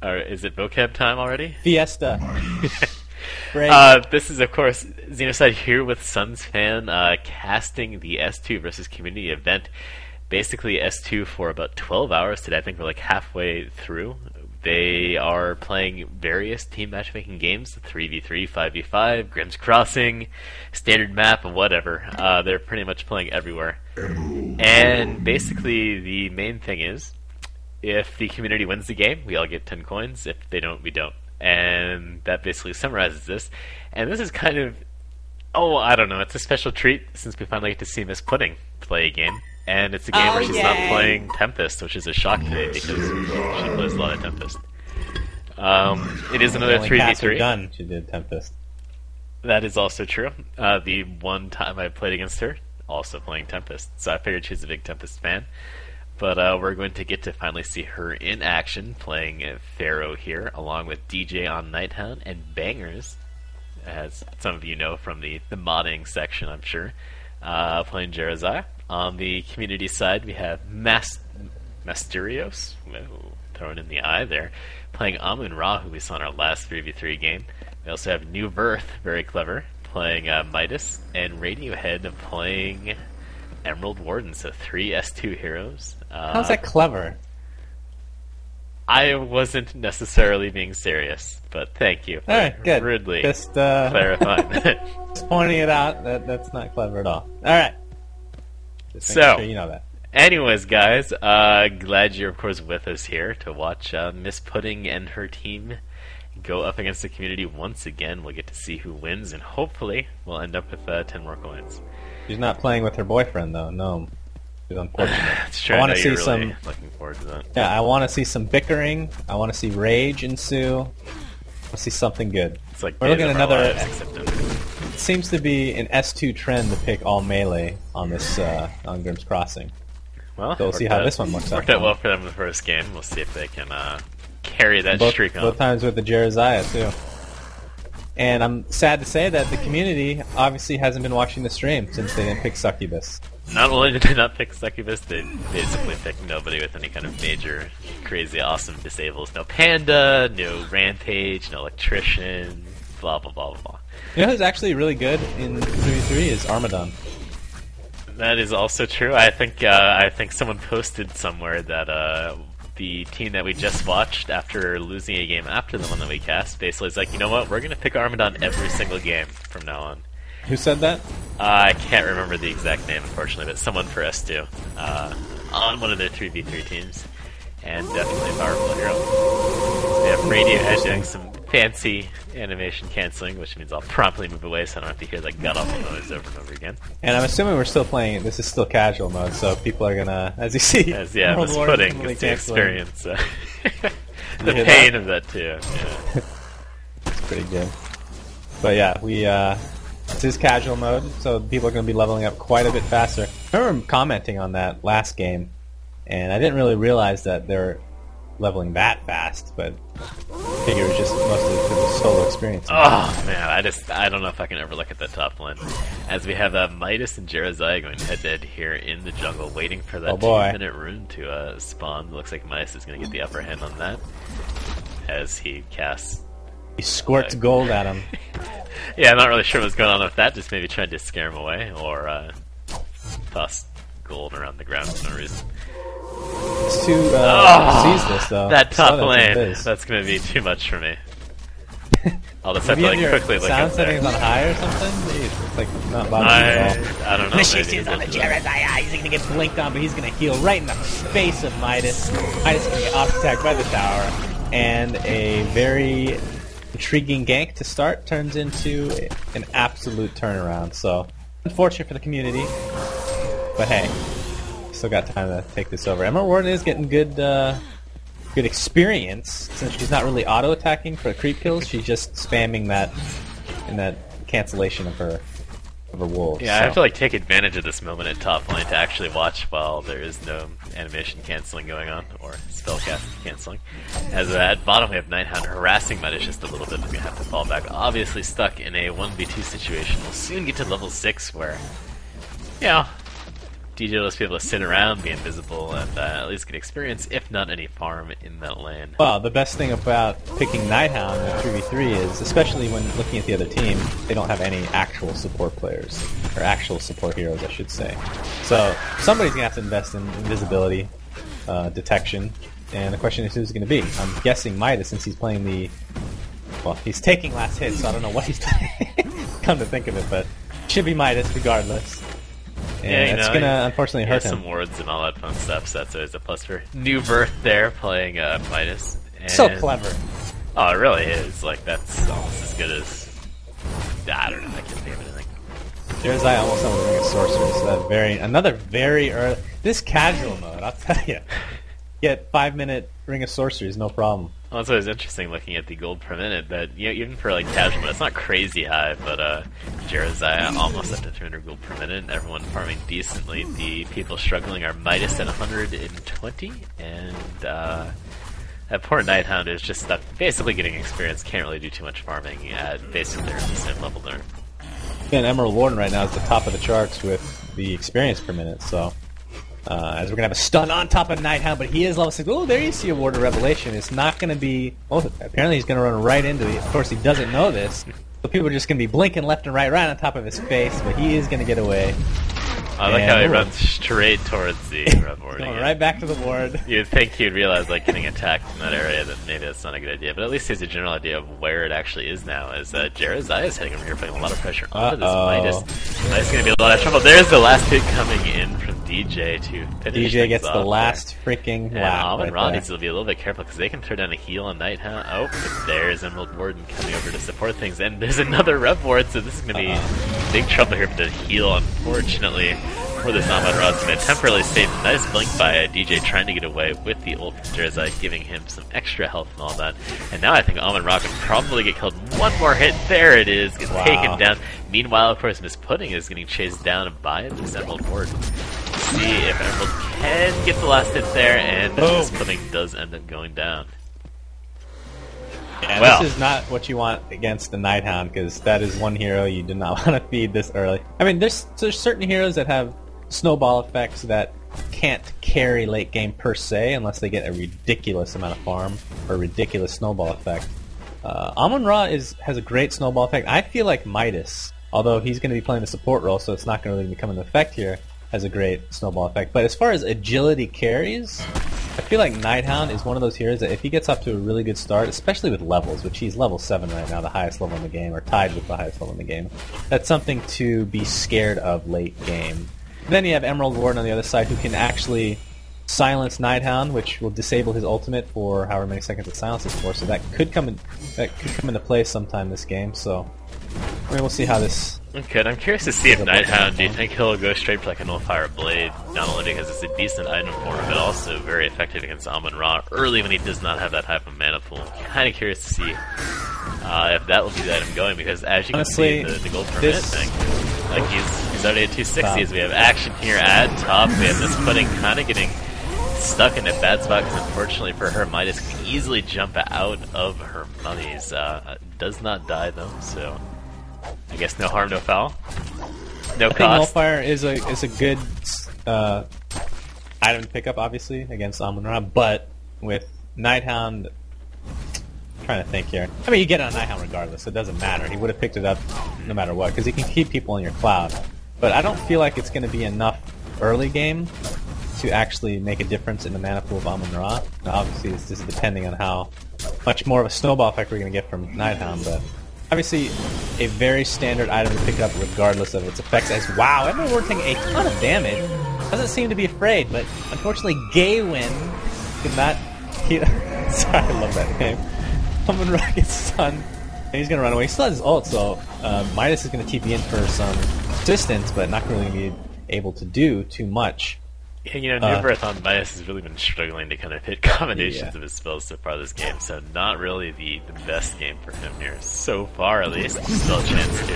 Or is it vocab time already? Fiesta. Break. This is, of course, Xenocide here with SUNSfan, casting the S2 versus community event. Basically, S2 for about 12 hours today. I think we're like halfway through. They are playing various team matchmaking games, 3v3, 5v5, Grimm's Crossing, standard map, whatever. They're pretty much playing everywhere. And basically, the main thing is, if the community wins the game, we all get 10 coins. If they don't, we don't. And that basically summarizes this. And this is kind of, I don't know, it's a special treat since we finally get to see MsPudding play a game. And it's a game where she's not playing Tempest, which is a shock to me because she plays a lot of Tempest. It is another 3v3. Done. She did Tempest. That is also true. The one time I played against her, also playing Tempest. So I figured she's a big Tempest fan. But we're going to get to finally see her in action, playing Pharaoh here, along with DJ on Nighthound and Bangers, as some of you know from the modding section, I'm sure, playing Jerizai. On the community side, we have Mysterios, thrown in the eye there, playing Amun-Ra, who we saw in our last 3v3 game. We also have Newerth, very clever, playing Midas, and Radiohead playing Emerald Warden, so 3 S2 heroes. How's that clever? I wasn't necessarily being serious, but thank you for Alright, good. rudely Just clarifying. just pointing it out, that's not clever at all. Alright. So, sure you know that. Anyways, guys, glad you're, of course, with us here to watch MsPudding and her team go up against the community once again. We'll get to see who wins, and hopefully we'll end up with 10 more coins. She's not playing with her boyfriend, though. No. She's unfortunate. It's true. I want to see really some. Looking forward to that. Yeah, I want to see some bickering. I want to see rage ensue. I want to see something good. It's like we're looking at another. It seems to be an S2 trend to pick all melee on this on Grimm's Crossing. Well, so we'll see how this one works out. Worked out well for them in the first game. We'll see if they can carry that streak on. Both times with the Jerizai too. And I'm sad to say that the community obviously hasn't been watching the stream since they didn't pick Succubus. Not only did they not pick Succubus, they basically picked nobody with any kind of major, crazy, awesome disables. No Panda, no Rampage, no Electrician, blah, blah, blah, blah, blah. You know who's actually really good in 3v3 is Armadon. That is also true. I think someone posted somewhere that the team that we just watched after losing a game after the one that we cast basically is like, you know what, we're going to pick Armadon every single game from now on. Who said that? I can't remember the exact name, unfortunately, but someone for S2 on one of their 3v3 teams. And definitely a powerful hero. So we have Radiohead doing some fancy animation canceling, which means I'll promptly move away so I don't have to hear that god-awful noise over and over again. And I'm assuming we're still playing, this is still casual mode, so people are gonna, as you see, MsPudding gets to experience the pain of that too. Yeah. It's pretty good. But yeah, this is casual mode, so people are going to be leveling up quite a bit faster. I remember commenting on that last game, and I didn't really realize that they're leveling that fast, but I figure it was just mostly for the solo experience. Oh man, I don't know if I can ever look at that top line. As we have Midas and Jerizai going head-to-head here in the jungle, waiting for that 2-minute rune to spawn. Looks like Midas is going to get the upper hand on that, as he casts... He squirts gold at him. Yeah, I'm not really sure what's going on with that, just maybe trying to scare him away, or toss gold around the ground for no reason. It's too sees this though. That top lane, that's going to be too much for me. I'll just have to quickly look sound up there. settings on high or something? It's like not bothering at all. I don't know. Initiation's on the Jerizai. He's going to get blinked on, but he's going to heal right in the face of Midas. Midas is going to get off-attacked by the tower, and a very intriguing gank to start turns into an absolute turnaround. So unfortunate for the community, but hey, still got time to take this over. Emerald Warden is getting good experience since she's not really auto attacking for creep kills. She's just spamming that in that cancellation of her wolves. Yeah, so I have to take advantage of this moment at top lane to actually watch while there is no animation canceling going on, or spellcast canceling. As at bottom we have Nighthound harassing Midas just a little bit. We're going to have to fall back. Obviously stuck in a 1v2 situation. We'll soon get to level 6 where, DJ will just be able to sit around, be invisible, and at least get experience, if not any farm in that lane. Well, the best thing about picking Nighthound in 3v3 is, especially when looking at the other team, they don't have any actual support players. Or actual support heroes, I should say. So, somebody's going to have to invest in invisibility, detection, and the question is who's it going to be? I'm guessing Midas, since he's playing the... Well, he's taking last hit, so I don't know what he's playing. Come to think of it, but should be Midas regardless. And it's going to unfortunately hurt him. Some wards and all that fun stuff, so that's always a plus for Newerth there, playing Midas. And so clever. Oh, it really is. Like, that's almost as good as... I don't know, I can't think of anything. Jersey almost almost ring of sorcery, so that another very early... This casual mode, I'll tell you. Get 5-minute ring of sorcery is no problem. Well, it's always interesting looking at the gold per minute, that, you know, even for like casual mode, it's not crazy high, but Jersey almost up to 300 gold per minute, and everyone farming decently. The people struggling are Midas at 120, and that poor Nighthound is just stuck basically getting experience, can't really do too much farming at basically the same level there. And Emerald Warden right now is the top of the charts with the experience per minute, so... as we're going to have a stun on top of Nighthound, but he is level 6. Oh, there you see a Ward of Revelation. It's not going to be... Oh, apparently he's going to run right into it. Of course, he doesn't know this. So people are just going to be blinking left and right on top of his face, but he is going to get away. I like how he runs straight towards the Rev Ward. Going right back to the ward. You'd think he'd realize, like, getting attacked in that area, that maybe that's not a good idea, but at least he has a general idea of where it actually is now, as Jerizai is heading over here, putting a lot of pressure onto this Midas. Midas is going to be a lot of trouble. There's the last hit coming in from DJ to finish DJ gets off the last freaking lap. And Amon-Ra needs to be a little bit careful, because they can throw down a heal on Nighthound. Oh, but there's Emerald Warden coming over to support things, and there's another Rev Ward, so this is going to be big trouble here for the heal, unfortunately. For this Amon-Ra, it's going to temporarily save. Nice blink by DJ trying to get away with the ult from Jerizai, giving him some extra health and all that. And now I think Amon-Ra can probably get killed. One more hit. There it is. Gets taken down. Meanwhile, of course, MsPudding is getting chased down by this Emerald Ward. See if Emerald can get the last hit there, and MsPudding does end up going down. Yeah, well, this is not what you want against the Nighthound, because that is one hero you do not want to feed this early. I mean, there's certain heroes that have snowball effects that can't carry late game per se unless they get a ridiculous amount of farm or a ridiculous snowball effect. Amon-Ra has a great snowball effect. I feel like Midas, although he's going to be playing the support role, so it's not going to really become an effect here, has a great snowball effect. But as far as agility carries, I feel like Nighthound is one of those heroes that if he gets off to a really good start, especially with levels, which he's level 7 right now, the highest level in the game, or tied with the highest level in the game, that's something to be scared of late game. Then you have Emerald Warden on the other side who can actually silence Nighthound, which will disable his ultimate for however many seconds it silences for, so that could come into play sometime this game, so I mean, we'll see how this... Okay, I'm curious to see if Nighthound, do you think he'll go straight for like a Nullfire Blade, not only because it's a decent item for him, but also very effective against Amon-Ra early when he does not have that type of mana pool. Kind of curious to see if that will be the item going, because as you can see, the gold per minute thing, like he's already at 260, as we have action here at top. We have MsPudding kind of getting stuck in a bad spot, because unfortunately for her, Midas can easily jump out of her mummies. Does not die though, so I guess no harm, no foul. No cost. I think Nullfire is a good item to pick up, obviously, against Amon-Ra, but with Nighthound... I'm trying to think here. I mean, you get it on Nighthound regardless, so it doesn't matter. He would have picked it up no matter what, because he can keep people in your cloud. But I don't feel like it's going to be enough early game to actually make a difference in the mana pool of Amon-Ra. Now, obviously, this is depending on how much more of a snowball effect we're going to get from Nighthound, but obviously a very standard item to pick up regardless of its effects. As wow, Emerald Ward taking a ton of damage. Doesn't seem to be afraid, but unfortunately Gaywin could not heal. Sorry, I love that name. Amon-Ra gets stunned, and he's going to run away. He still has his ult, so Midas is going to TP in for some assistance, but not really be able to do too much. Yeah, you know, Newerth on Midas has really been struggling to kind of hit combinations of his spells so far this game, so not really the best game for him here, so far at least. Still a chance to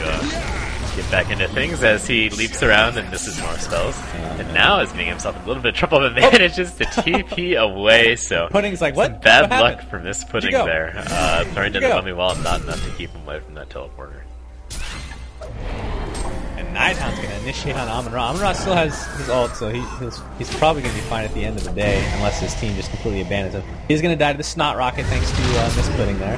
get back into things as he leaps around and misses more spells. And now is getting himself in a little bit of trouble, but manages to TP away, so... Pudding's like, what? Bad what luck for MsPudding there. Throwing down the mummy wall, not enough to keep him away from that teleporter. And Nidehound's going to initiate on Amon-Ra. Amon-Ra still has his ult, so he's probably going to be fine at the end of the day, unless his team just completely abandons him. He's going to die to the Snot Rocket thanks to MsPudding there.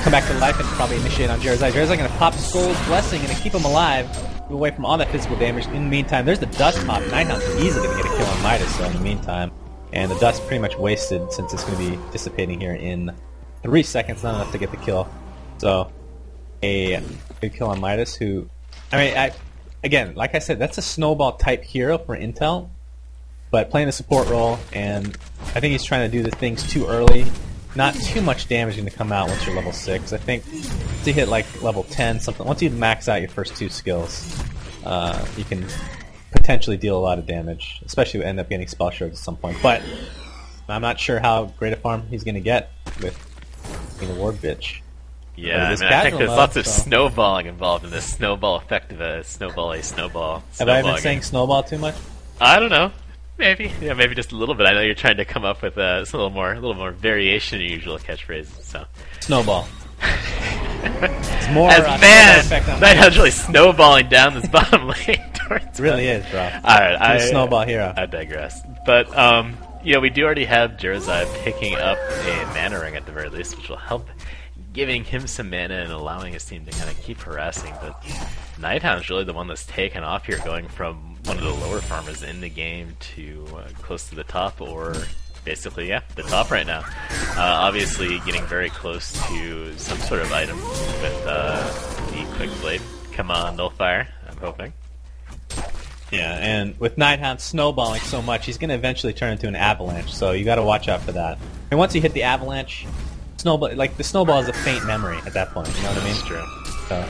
Come back to life and probably initiate on Jerezai. Jerezai going to pop Skull's Blessing, going to keep him alive, move away from all that physical damage. In the meantime, there's the Dust Pop. Nidehound's easily going to get a kill on Midas, so in the meantime. And the Dust pretty much wasted since it's going to be dissipating here in 3 seconds, not enough to get the kill. So, a good kill on Midas, who... again, like I said, that's a snowball type hero for Intel, but playing a support role, and I think he's trying to do the things too early. Not too much damage going to come out once you're level 6. I think to hit like level 10, something. Once you max out your first 2 skills, you can potentially deal a lot of damage, especially if you end up getting spell shards at some point. But I'm not sure how great a farm he's going to get with being a ward bitch. Yeah, I think there's lots of snowballing involved in this snowball effect of a snowball. Have I been saying snowball too much? I don't know. Maybe. Yeah, maybe just a little bit. I know you're trying to come up with a little more variation in your usual catchphrases. So. Snowball. It's more Nidehound's really snowballing down this bottom lane towards it really is, bro. Alright, he's a snowball hero. I digress. But we do already have Jerezai picking up a mana ring at the very least, which will help giving him some mana and allowing his team to kind of keep harassing. But Nidehound's really the one that's taken off here, going from one of the lower farmers in the game to close to the top, or basically, the top right now. Obviously getting very close to some sort of item with the Quick Blade. Come on, Nullfire, I'm hoping. Yeah, and with Nidehound snowballing so much, he's going to eventually turn into an avalanche, so you got to watch out for that. And once you hit the avalanche, the snowball is a faint memory at that point, you know what I mean? It's true. So,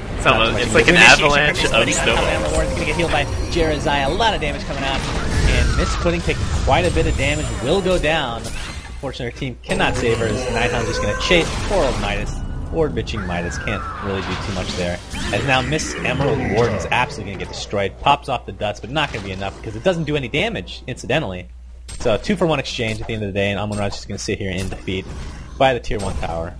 it's like an avalanche of snowballs. Going to get healed by Jerezai, a lot of damage coming out, and MsPudding taking quite a bit of damage, will go down. Unfortunately, our team cannot save her, as Nidehound's just going to chase poor old Midas. Ward bitching Midas, can't really do too much there. As now Miss Emerald Warden's absolutely going to get destroyed, pops off the Dust, but not going to be enough because it doesn't do any damage, incidentally. So 2-for-1 exchange at the end of the day, and Amon-Ra's just going to sit here in defeat by the Tier 1 tower.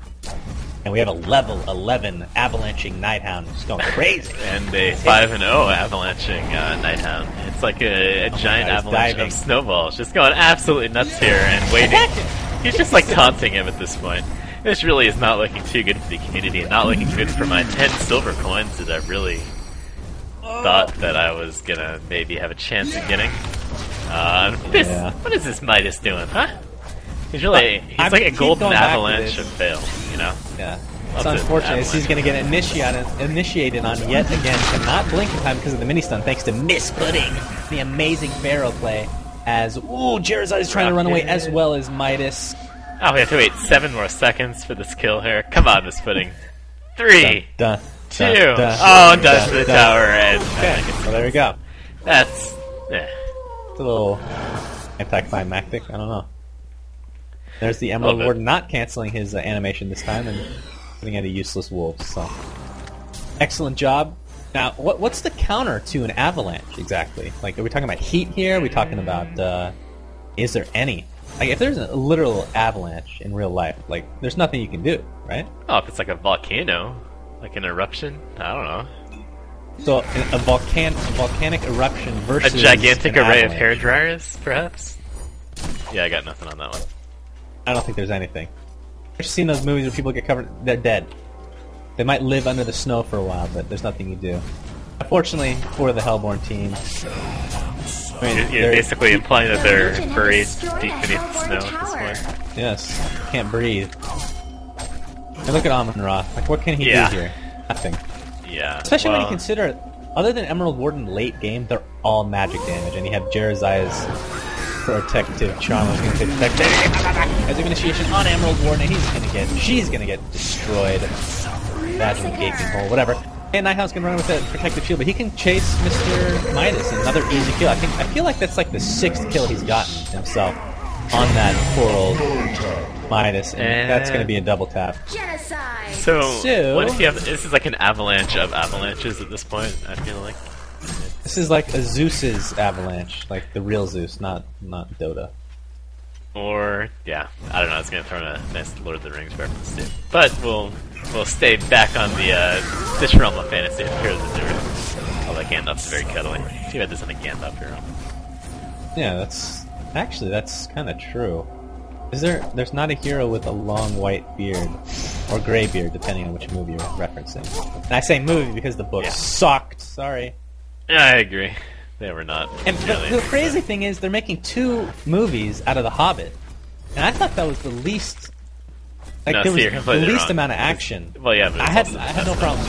And we have a level 11 avalanching Nidehound, just going crazy. And a 5-0 avalanching Nidehound. It's like a giant avalanche of snowballs, just going absolutely nuts here and waiting. He's just like taunting him at this point. This really is not looking too good for the community, and not looking good for my 10 silver coins that I really thought that I was gonna maybe have a chance of getting. What is this Midas doing, huh? He's like a golden avalanche of fail, you know? Yeah. It's unfortunate. He's going to get initiated on yet again. Cannot blink in time because of the mini stun, thanks to MsPudding, the amazing Pharaoh play. As Jerezai is trying to run away, as well as Midas. Oh, we have to wait 7 more seconds for this kill here. Come on, MsPudding. 3, 2, dash to the tower, and okay. Well, there we go. That's it's a little anticlimactic. I don't know. There's the Emerald Warden not canceling his animation this time and putting out a useless wolf. So, excellent job. Now, what's the counter to an avalanche exactly? Like, are we talking about heat here? Are we talking about? Is there any? Like, if there's a literal avalanche in real life, like, there's nothing you can do, right? Oh, if it's like a volcano, like an eruption, I don't know. So, a volcanic eruption versus a gigantic array of avalanche. hairdryers, perhaps? Yeah, I got nothing on that one. I don't think there's anything. I've seen those movies where people get covered, they're dead. They might live under the snow for a while, but there's nothing you do. Unfortunately, for the Hellborn team, you're basically implying that they're buried deep beneath the snow at this point. Yes, can't breathe. And look at Amon-Ra. Like, what can he do here? Nothing. Yeah. Especially when you consider, other than Emerald Warden late game, they're all magic damage, and you have Jerezai's protective charm is going to take effect as an initiation on Emerald Warden, and she's going to get destroyed. Vaginal gaping hole, whatever. And Nidehound's going to run with a protective shield, but he can chase Mr. Midas, another easy kill. I feel like that's like the 6th kill he's gotten himself on that poor old Midas, and that's going to be a double tap. Genocide. So what if you have? This is like an avalanche of avalanches at this point. I feel like this is like a Zeus's avalanche, like the real Zeus, not Dota. Or I don't know. It's going to throw in a nice Lord of the Rings reference too. But we'll stay back on the this realm of fantasy here. like Gandalf's very cuddly. Too bad there's not a Gandalf hero. Yeah, that's kind of true. There's not a hero with a long white beard or gray beard, depending on which movie you're referencing. And I say movie because the book sucked. Sorry. Yeah, I agree. They were not. And the crazy thing is, they're making 2 movies out of The Hobbit, and I thought that was the least. Like No, there see, was you're the least wrong. amount of action. Well, yeah, but I had no problem.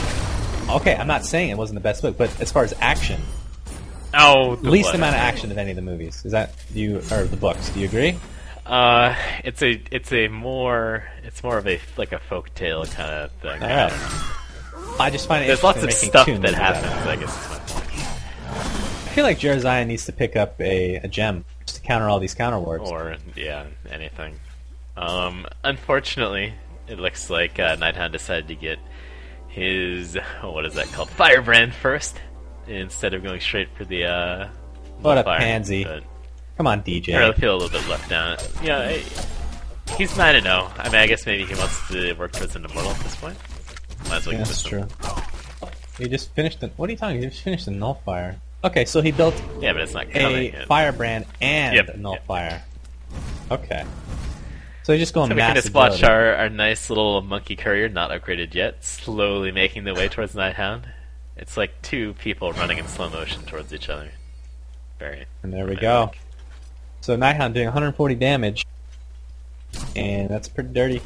Okay, I'm not saying it wasn't the best book, but as far as action, least amount of action of any of the movies. Is that or the books? Do you agree? It's more of a like a folk tale kind of thing. All right. I just find it There's lots of interesting stuff making 2 that movies out of happens. it. I guess is my point. I feel like Jeremiah needs to pick up a gem just to counter all these counter wards. Or anything. Unfortunately, it looks like Nighthound decided to get his what is that called? Firebrand first, instead of going straight for the What a fire. pansy! But Come on, DJ. I really feel a little bit left down. Yeah, he's 9-0. I mean, I guess maybe he wants to work towards an immortal at this point. Might as well get That's this true. one. He just finished what are you talking? He just finished the Nullfire. Okay, so he built Yeah, but it's not coming a yet. Firebrand and Yep, a Nullfire. Okay. So he's just going So we can massive just watch building. our nice little monkey courier, not upgraded yet, slowly making their way towards Nighthound. It's like 2 people running in slow motion towards each other. Very. And there we very go. like. So Nighthound doing 140 damage, and that's pretty dirty.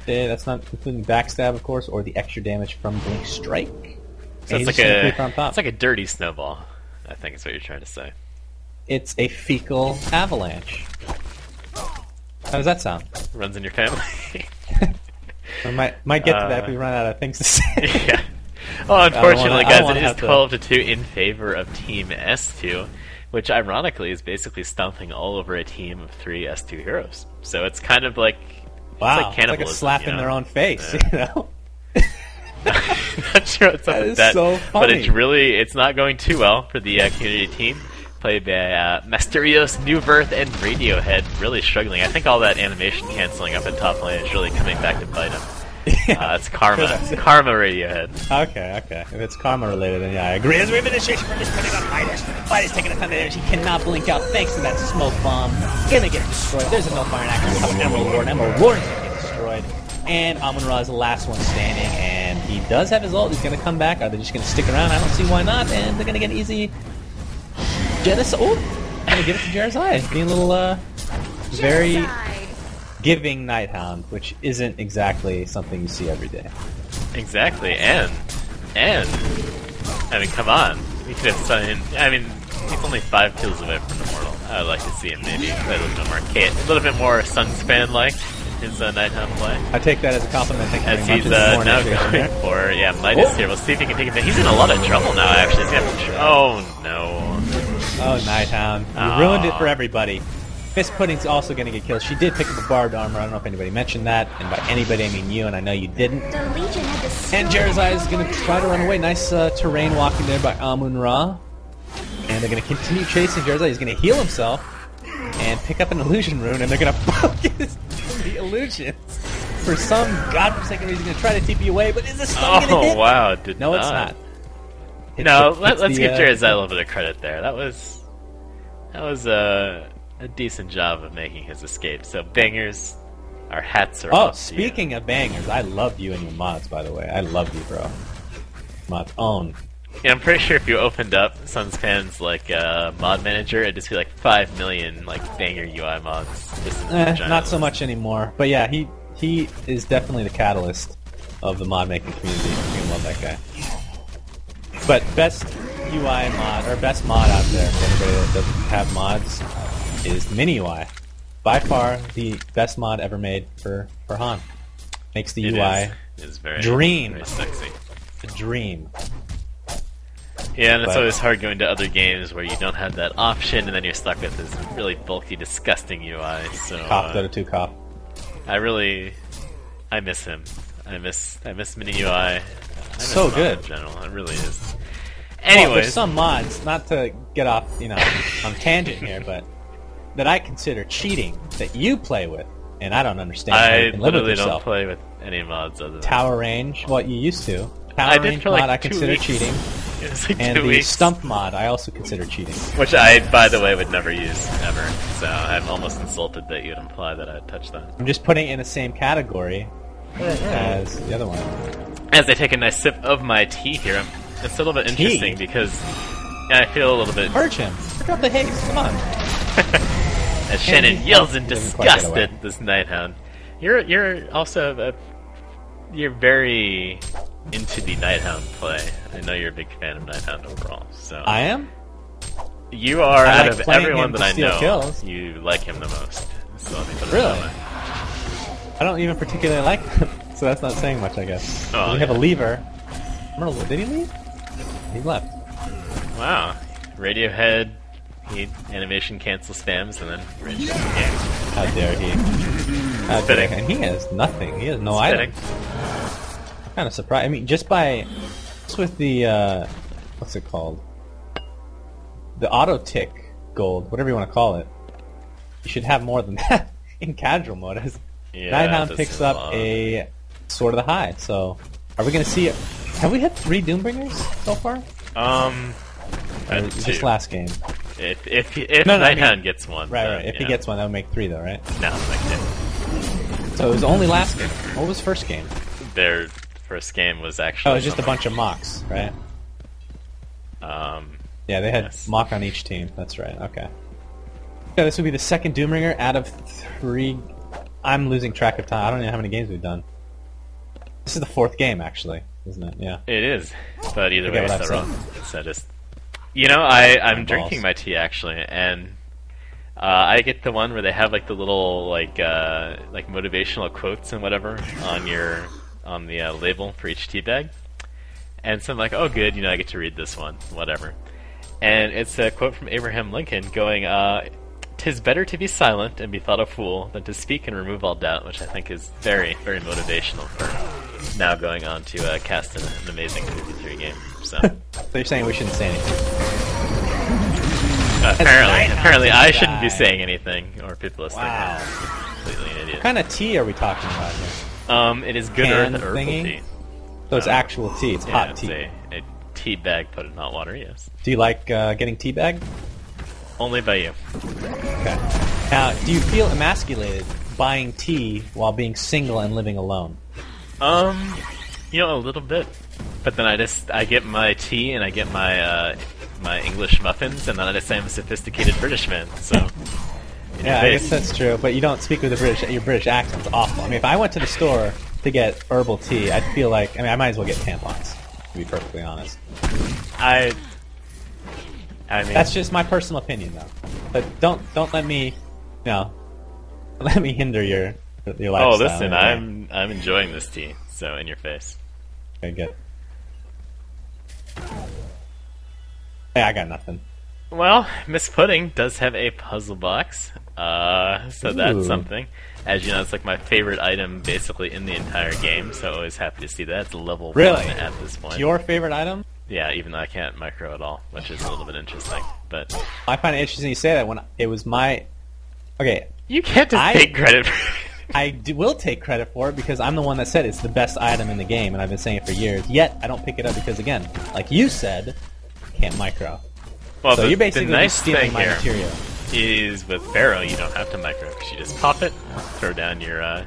That's not including backstab, of course, or the extra damage from Blink Strike. So And it's he like just sent creep on top. it's like a dirty snowball. I think is what you're trying to say. It's a fecal avalanche. How does that sound? Runs in your family. I might get to that if we run out of things to say. Yeah. Well, unfortunately, I don't guys, wanna it is have to- 12-2 in favor of Team S2, which ironically is basically stomping all over a team of 3 S2 heroes. So it's kind of like Wow, it's like cannibalism. a slap you in know? their own face, Yeah. you know? Not sure what's up That with is that, so but funny. it's not going too well for the community team, played by Mysterious, Newerth, and Radiohead, really struggling. I think all that animation canceling up in top lane is really coming back to bite him. It's Karma. Karma Radiohead. Okay. If it's karma related, then yeah, I agree. As administration from spending on Midas. Midas taking a ton of damage. He cannot blink out thanks to that smoke bomb. Gonna get destroyed. There's a Nullfire in action. Comes Emerald Ward. Emerald Ward is gonna get destroyed. And Amun-Ra is the last one standing, and he does have his ult. He's gonna come back. Are they just gonna stick around? I don't see why not. And they're gonna get an easy Genesis ult. I'm gonna give it to Jeremiah. Being a little very giving Nighthound, which isn't exactly something you see every day. Exactly, and I mean, come on, we could have signed. I mean, he's only 5 kills away from Immortal. I would like to see him maybe play a little bit more SUNSfan like in his Nighthound play. I take that as a compliment. Thank you As very he's much. now going for Midas here. We'll see if he can take him. He's in a lot of trouble now. Actually, oh no! Oh, Nighthound, you ruined it for everybody. MsPudding's also going to get killed. She did pick up a barbed armor. I don't know if anybody mentioned that, and by anybody I mean you, and I know you didn't. The Legion had destroyed. And Jeremiah is going to try to run away. Nice terrain walking there by Amun-Ra. And they're going to continue chasing Jeremiah. He's going to heal himself and pick up an illusion rune, and they're going to focus the illusions. For some godforsaken reason, going to try to TP away, but is the stun going to hit? Oh wow! Did No, not. it's not. Let's give Jeremiah a little bit of credit there. That was a decent job of making his escape. So bangers, our hats are off. Speaking of bangers, I love you and your mods, by the way. I love you, bro. Mods own. Yeah, I'm pretty sure if you opened up SUNSfan's like mod manager, it'd just be like 5 million like banger UI mods. Just in the giant Not so list. much anymore. But yeah, he is definitely the catalyst of the mod making community. You love that guy. But best UI mod, or best mod out there for anybody that doesn't have mods, is the Mini UI. By far the best mod ever made for Han. Makes the UI It is very dream. very sexy. a dream. Yeah, and it's But- always hard going to other games where you don't have that option, and then you're stuck with this really bulky, disgusting UI. So Cough, go to 2 cough. I miss him. I miss Mini UI. I miss So mod good. in general. It really is. Well, Anyways, there's some mods, not to get off, on tangent here, but that I consider cheating that you play with, and I don't understand how you I can live with literally don't yourself. play with any mods other than Tower range, what you used to. Tower I did range for like mod I 2 consider weeks. cheating. It was like And 2 the weeks. stump mod I also consider cheating. Which I, by the way, would never use, ever. So I'm almost insulted that you'd imply that I'd touch that. I'm just putting it in the same category as the other one. As I take a nice sip of my tea here, it's a little bit interesting because I feel a little bit... Purge him! Pick up the haste, come on! As Shannon yells in Doesn't quite get disgust away. at this Nighthound. You're also you're very into the Nighthound play. I know you're a big fan of Nighthound overall. So I am? you are, I out like of playing everyone him that to I steal know, kills. you like him the most. So let me put it Really? that way. I don't even particularly like him, so that's not saying much, I guess. Oh, We have a yeah. lever. Did he leave? He left. Wow. Radiohead, he animation cancel spams, and then Rage the game. How dare he? How dare Spitting. he? And he has nothing. He has no Spitting. items. I'm kind of surprised. I mean, just with the, what's it called? The auto tick gold, whatever you want to call it. You should have more than that in casual mode. As Yeah, Nighthound this picks is up long. a Sword of the High. So, are we going to see? Have we had 3 Doombringers so far? Or Two. just last game. If No, I Nighthound mean- gets one, Right, then, right. If he yeah. gets one, that would make 3, though, right? No, like that. So it was only last game. What was first game? Their first game was actually. Oh, it was just a bunch of mocks, right? Yeah, they had Yes. mock on each team. That's right. Okay. Yeah, this would be the second Doomringer out of 3. I'm losing track of time. I don't know how many games we've done. This is the 4th game, actually, isn't it? Yeah. It is, but either Forget way, what it's I've not wrong. So just, I'm My drinking balls. my tea actually, and I get the one where they have like the little like motivational quotes and whatever on the label for each tea bag, and so I'm like, oh good, I get to read this one, whatever. And it's a quote from Abraham Lincoln going, "'Tis better to be silent and be thought a fool than to speak and remove all doubt," which I think is very, very motivational for now going on to cast an amazing 53 game. So So you're saying we shouldn't say anything? apparently I Nighthound shouldn't be guy. saying anything, or people will think Wow. I'm completely an idiot. What kind of tea are we talking about here? It is good Can earth herbal thingy? tea. So it's actual tea. It's Yeah, hot it's tea. a tea bag put in hot water. Yes, Do you like getting teabagged? only by you. Okay. Now, do you feel emasculated buying tea while being single and living alone? A little bit. But then I get my tea and I get my my English muffins, and then I just say I'm a sophisticated British man. So, in your Yeah, I face. guess that's true. But you don't speak with your British accent's awful. I mean, if I went to the store to get herbal tea, I'd feel like I might as well get tampons. To be perfectly honest, I mean, that's just my personal opinion, though. But don't let me, let me hinder your lifestyle. oh, listen, anyway. I'm enjoying this tea. So, in your face. Okay, good. Hey, I got nothing. Well, MsPudding does have a puzzle box, so Ooh. that's something. As you know, it's like my favorite item basically in the entire game, so always happy to see that. It's level Really? 1 at this point. It's your favorite item? Yeah, even though I can't micro at all, which is a little bit interesting. But I find it interesting you say that when it was my. Okay, you can't just I- take credit for will take credit for it because I'm the one that said it's the best item in the game, and I've been saying it for years. Yet I don't pick it up because, again, like you said, can't micro. Well, So you're basically the nice just stealing thing my here material. is with Pharaoh, you don't have to micro because you just pop it, throw down your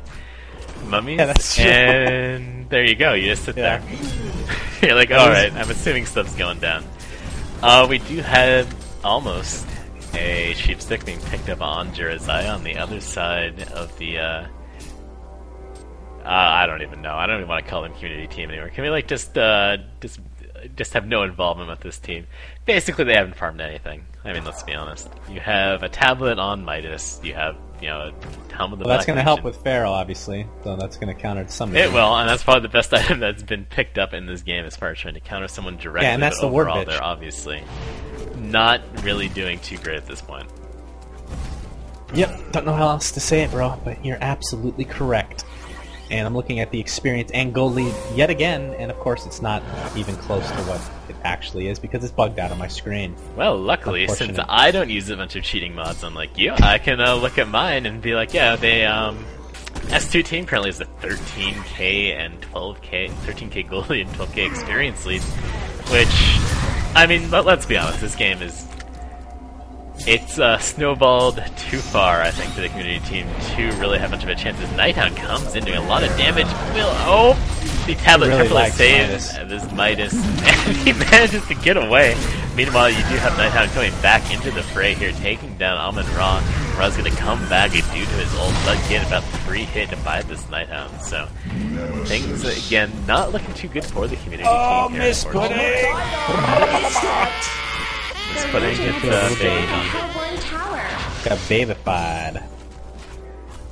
mummies, Yeah, that's true. and there you go. You just sit Yeah. there. You're like, all right, I'm assuming stuff's going down. We do have almost a sheep stick being picked up on Jeremiah on the other side of the. I don't even know. I don't even want to call them community team anymore. Can we like just have no involvement with this team? Basically, they haven't farmed anything. I mean, let's be honest. You have a tablet on Midas. You have a helm of the. Well, that's Black going to help Legion. with Pharaoh, obviously. So that's going to counter to some It degree. will, and that's probably the best item that's been picked up in this game as far as trying to counter someone directly. Yeah, and that's but the word overall, bitch. they're obviously not really doing too great at this point. Yep, don't know how else to say it, bro, but you're absolutely correct. And I'm looking at the experience and goal lead yet again, and of course it's not even close to what it actually is because it's bugged out on my screen. Well, luckily, since Unfortunate. I don't use a bunch of cheating mods unlike you, I can look at mine and be like, yeah, they S2 team currently is a 13k and 12k, 13k goal lead and 12k experience lead, which I mean, but let's be honest, this game is... It's snowballed too far, I think, for the community team to really have much of a chance. As Nighthound comes in doing a lot of damage. The tablet really triple likes saves this Midas, and he manages to get away. Meanwhile, you do have Nighthound coming back into the fray here, taking down Amon Ra. Ra's going to come back due to his ult, but get about 3 hit by this Nighthound. So, things, again, not looking too good for the community team here. MsPudding! MsPudding gets got babified.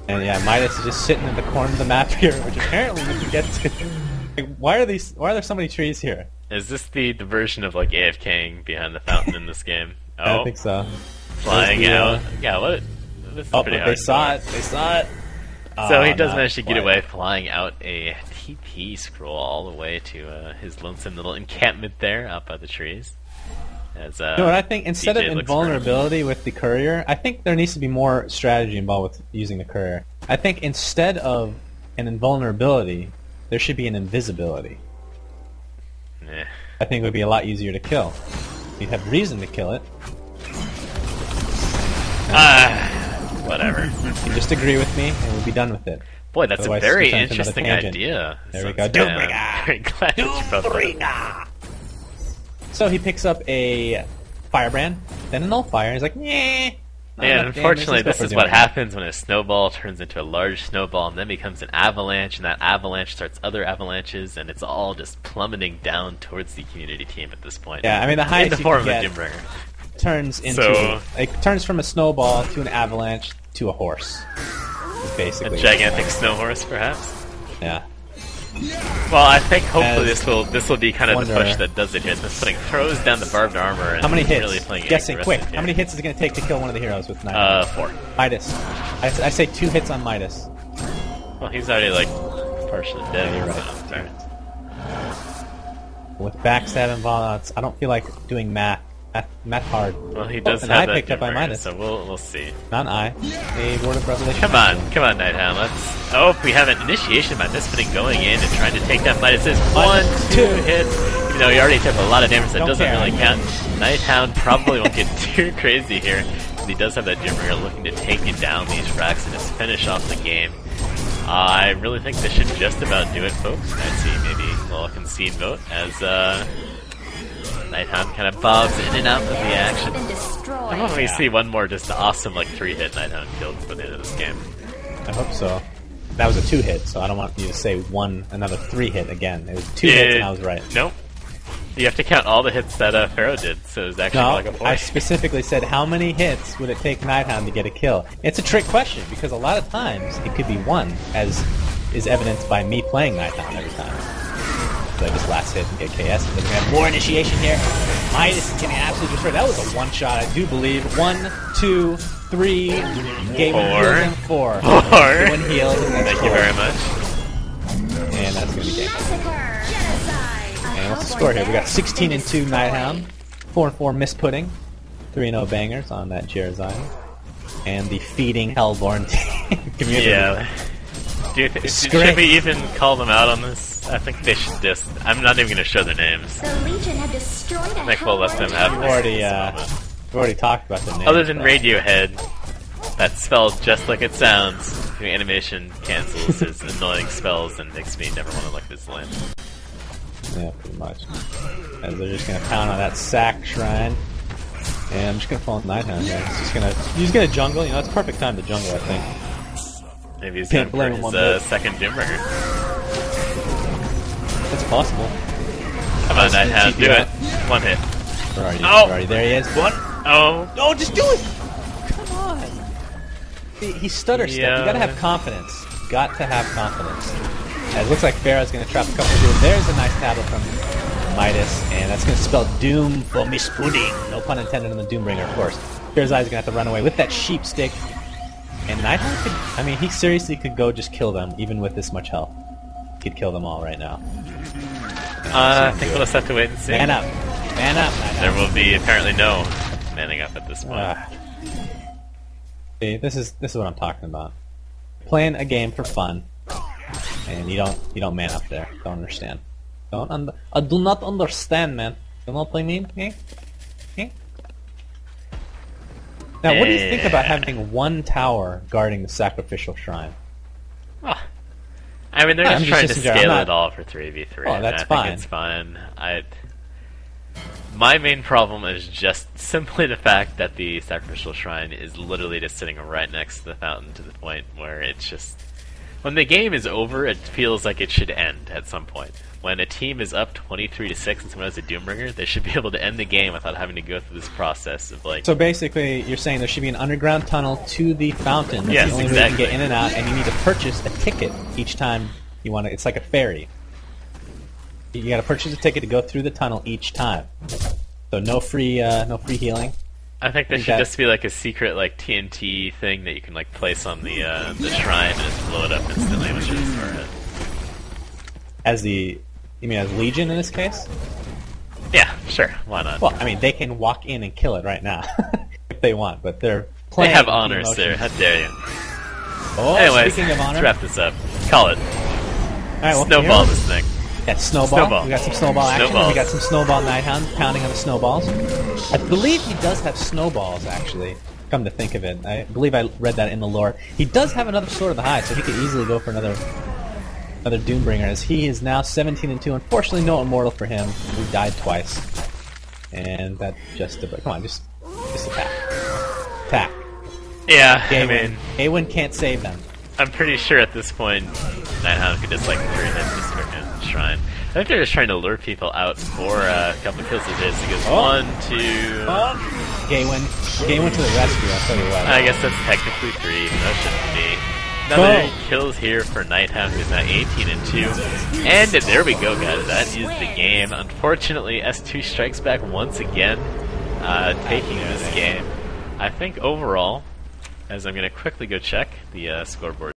And yeah, Midas is just sitting in the corner of the map here, which apparently we can get to. Like, why are there so many trees here? Is this the version of like AFKing behind the fountain in this game? Oh, I think so. Flying out. Yeah, what? This is pretty hard. They saw it. They saw it. So he does manage to get away, flying out a TP scroll all the way to his lonesome little encampment there out by the trees. As, you know what I think? Instead DJ of invulnerability with the courier, I think there needs to be more strategy involved with using the courier. I think instead of an invulnerability, there should be an invisibility. Nah. I think it would be a lot easier to kill. You'd have reason to kill it. Whatever. You can just agree with me, and we'll be done with it. Boy, that's Otherwise, a very it's gonna turn into interesting another tangent. idea. There we go. Doombringer! Very glad that you both Doombringer! So he picks up a Firebrand, then a Nullfire. He's like, yeah. And unfortunately, this is what happens when a snowball turns into a large snowball and then becomes an avalanche, and that avalanche starts other avalanches, and it's all just plummeting down towards the community team at this point. Yeah, I mean, the highest in the form of a Doombringer. Turns into it turns from a snowball to an avalanche to a horse. Basically, a gigantic snow horse, perhaps. Yeah. Well, I think hopefully this will be kind of the push that does it here. It's MsPudding throws down the barbed armor. And how many hits? Really playing Guessing quick. How many hits is it going to take to kill one of the heroes with 9? 4. Midas. I say 2 hits on Midas. Well, he's already like partially dead. Yeah, you're right. With backstab and volats, I don't feel like doing math hard. Well, he does have I that picked up by Midas. So we'll see. Not I. A Word of Revelation. Come on, Nighthound. Let's. Oh, we have an initiation by MsPudding going in and trying to take down Midas's 1, 2 hits. Even though he already took a lot of damage, that doesn't really count. Nighthound probably won't get too crazy here. He does have that Doombringer looking to take down these racks and just finish off the game. I really think this should just about do it, folks. I see maybe a little concede vote as Nighthound kind of bobs in and out of the action. I hope we see one more just awesome like 3-hit Nighthound kill before the end of this game. I hope so. That was a 2-hit, so I don't want you to say another 3-hit again. It was 2 hits and I was right. Nope. You have to count all the hits that Pharaoh did, so it was actually like a 4. I specifically said how many hits would it take Nighthound to get a kill? It's a trick question, because a lot of times it could be 1, as is evidenced by me playing Nighthound every time. So I just last hit and get KS. We're going to have more initiation here. Midas is getting absolutely destroyed. That was a 1-shot, I do believe. 1, 2, 3, game 4. 1 heal. Thank you very much. And that's going to be game. And what's the score here? We got 16-2 Nighthound, 4-4 MsPudding, 3-0 bangers on that Jersey, and the feeding Hellborn team. Yeah. Should we even call them out on this? I think they should just. I'm not even going to show their names. The Legion have destroyed a I think we'll let them have. We've already talked about their names. Other than Radiohead, that's spelled just like it sounds. The animation cancels his annoying spells and makes me never want to look at his land. Yeah, pretty much. As they're just going to pound on that sack shrine. And I'm just going to fall in Nighthound here. He's gonna jungle. You know, it's perfect time to jungle, I think. Maybe he's going for his second Doombringer. It's possible. Come on, Nighthound, do it. 1 hit. Where are you? Where are you? There he is. 1. Oh. No, just do it! Come on! He stutter step. You gotta have confidence. Got to have confidence. It looks like Pharaoh's gonna trap a couple of dudes. There's a nice tablet from Midas, and that's gonna spell doom for MsPudding. No pun intended on the Doombringer, of course. Pharaoh's gonna have to run away with that sheep stick. And Nighthound could, I mean, he seriously could go just kill them, even with this much health. He could kill them all right now. I think we'll just have to wait and see. Man up. Man up, Nighthound. There will be apparently no manning up at this point. See, this is what I'm talking about. Playing a game for fun, and you don't man up there. Don't understand. I do not understand, man. Don't play meme? Eh? Eh? Now, what do you think about having one tower guarding the sacrificial shrine? Oh. I mean, they're I'm just trying to just scale it all for 3v3. Oh, that's I fine. think it's fine. My main problem is just simply the fact that the sacrificial shrine is literally just sitting right next to the fountain, to the point where it's just... When the game is over, it feels like it should end at some point. When a team is up 23-6 and someone has a Doombringer, they should be able to end the game without having to go through this process of like... So basically, you're saying there should be an underground tunnel to the fountain. That's Yes, the only way you exactly. can get in and out, and you need to purchase a ticket each time you want to... It's like a ferry. You got to purchase a ticket to go through the tunnel each time. So no free healing. I think there should just be like a secret like TNT thing that you can like place on the shrine and just blow it up instantly once you destroy it. You mean as Legion in this case? Yeah, sure. Why not? Well, I mean, they can walk in and kill it right now if they want, but they're playing. They have honors there. How dare you? Oh, Anyways, speaking of honor, let's wrap this up. Call it. all right, well, Snowball this thing. Yeah, snowball. Snowball. We got some snowball action. Snowballs. We got some snowball Nighthound pounding on the snowballs. I believe he does have snowballs, actually. Come to think of it, I believe I read that in the lore. He does have another Sword of the High, so he could easily go for another Doombringer. As he is now 17-2. Unfortunately, no immortal for him. He died twice, and that just come on, just attack. Yeah, Gawain. I mean, Gawain can't save them. I'm pretty sure at this point Nighthound could just like 3-hit this freaking shrine. I think they're just trying to lure people out for a couple of kills of his. He goes 1, 2... Gawain to the rescue, I'll tell you what. I guess that's technically 3, that shouldn't be. Another kills here for Nighthound, who's now 18-2. And there we go, guys. That is the game. Unfortunately, S2 strikes back once again, taking this game. I think overall, as I'm going to quickly go check the scoreboard.